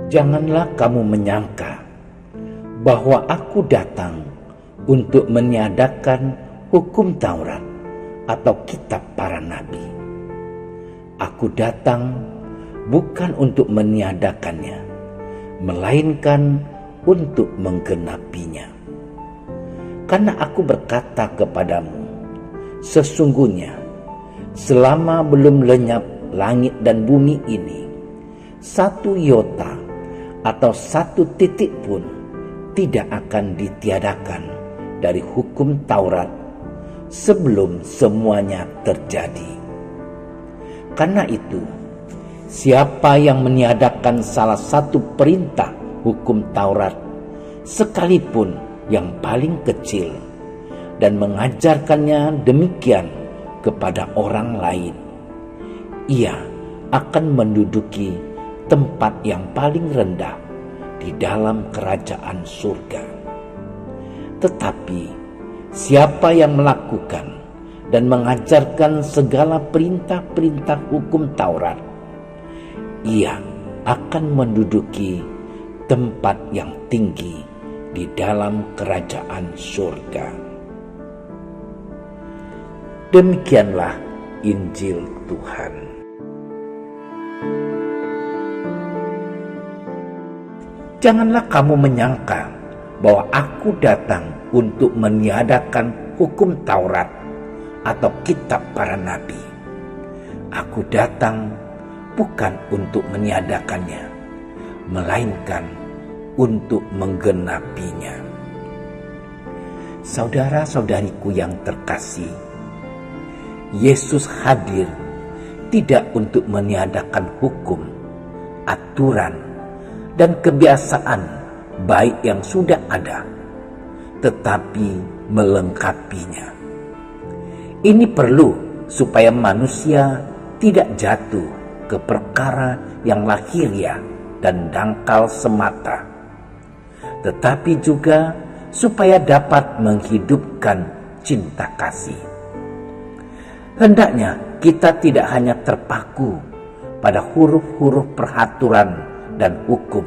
Janganlah kamu menyangka bahwa aku datang untuk meniadakan hukum Taurat atau kitab para nabi. Aku datang bukan untuk meniadakannya, melainkan untuk menggenapinya. Karena aku berkata kepadamu, sesungguhnya selama belum lenyap langit dan bumi ini, satu iota atau satu titik pun tidak akan ditiadakan dari hukum Taurat sebelum semuanya terjadi. Karena itu, siapa yang meniadakan salah satu perintah hukum Taurat, sekalipun yang paling kecil, dan mengajarkannya demikian kepada orang lain, ia akan menduduki tempat yang paling rendah di dalam kerajaan surga. Tetapi siapa yang melakukan dan mengajarkan segala perintah-perintah hukum Taurat, ia akan menduduki tempat yang tinggi di dalam kerajaan surga. Demikianlah Injil Tuhan. Janganlah kamu menyangka bahwa aku datang untuk meniadakan hukum Taurat atau kitab para nabi. Aku datang bukan untuk meniadakannya, melainkan untuk menggenapinya. Saudara-saudariku yang terkasih, Yesus hadir tidak untuk meniadakan hukum, aturan, dan kebiasaan baik yang sudah ada, tetapi melengkapinya. Ini perlu supaya manusia tidak jatuh ke perkara yang lahiriah dan dangkal semata, tetapi juga supaya dapat menghidupkan cinta kasih. Hendaknya kita tidak hanya terpaku pada huruf-huruf peraturan dan hukum,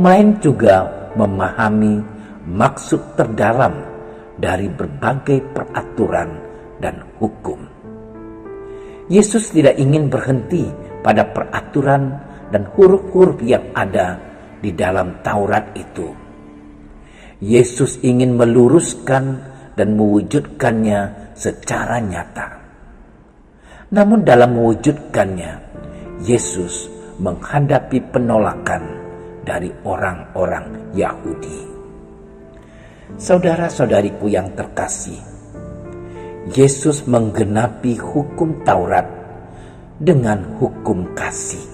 melainkan juga memahami maksud terdalam dari berbagai peraturan dan hukum. Yesus tidak ingin berhenti pada peraturan dan huruf-huruf yang ada di dalam Taurat itu. Yesus ingin meluruskan dan mewujudkannya secara nyata. Namun dalam mewujudkannya, Yesus menghadapi penolakan dari orang-orang Yahudi. Saudara-saudariku yang terkasih, Yesus menggenapi hukum Taurat dengan hukum kasih.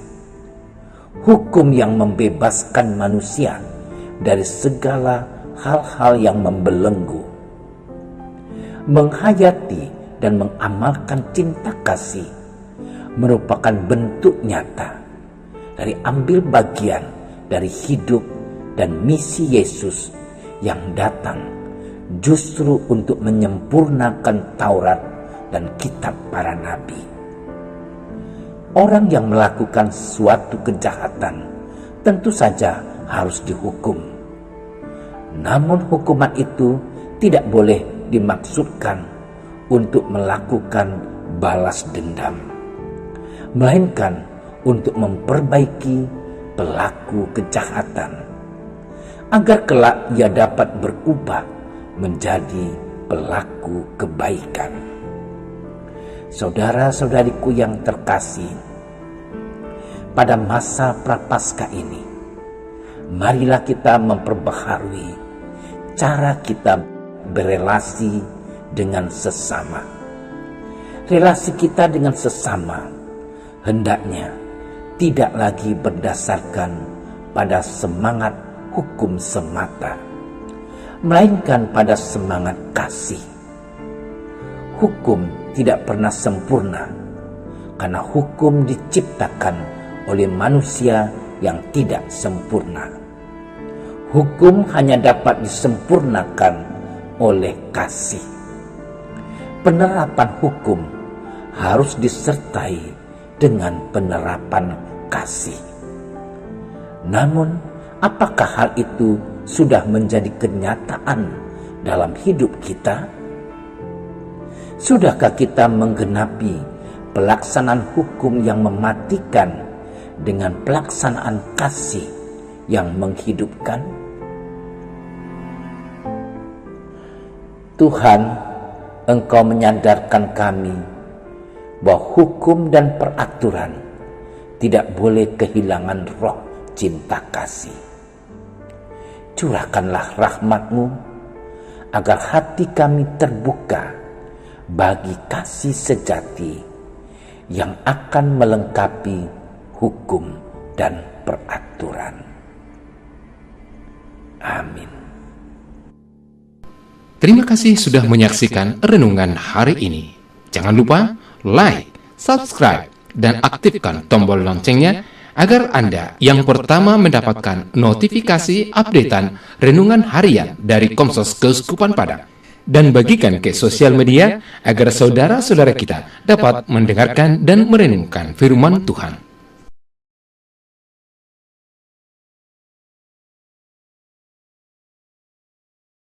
Hukum yang membebaskan manusia dari segala hal-hal yang membelenggu. Menghayati dan mengamalkan cinta kasih merupakan bentuk nyata dari ambil bagian dari hidup dan misi Yesus yang datang justru untuk menyempurnakan Taurat dan kitab para nabi. Orang yang melakukan suatu kejahatan tentu saja harus dihukum. Namun hukuman itu tidak boleh dimaksudkan untuk melakukan balas dendam, melainkan untuk memperbaiki pelaku kejahatan, agar kelak ia dapat berubah menjadi pelaku kebaikan. Saudara-saudariku yang terkasih, pada masa Prapaskah ini, marilah kita memperbaharui cara kita berelasi dengan sesama. Relasi kita dengan sesama hendaknya tidak lagi berdasarkan pada semangat hukum semata, melainkan pada semangat kasih. Hukum tidak pernah sempurna, karena hukum diciptakan oleh manusia yang tidak sempurna. Hukum hanya dapat disempurnakan oleh kasih. Penerapan hukum harus disertai dengan penerapan kasih. Namun, apakah hal itu sudah menjadi kenyataan dalam hidup kita? Sudahkah kita menggenapi pelaksanaan hukum yang mematikan dengan pelaksanaan kasih yang menghidupkan? Tuhan, Engkau menyadarkan kami bahwa hukum dan peraturan tidak boleh kehilangan roh cinta kasih. Curahkanlah rahmat-Mu agar hati kami terbuka bagi kasih sejati yang akan melengkapi hukum dan peraturan. Amin. Terima kasih sudah menyaksikan renungan hari ini. Jangan lupa like, subscribe, dan aktifkan tombol loncengnya agar Anda yang pertama mendapatkan notifikasi updatean renungan harian dari Komsos Keuskupan Padang. Dan bagikan ke sosial media agar saudara-saudara kita dapat mendengarkan dan merenungkan firman Tuhan.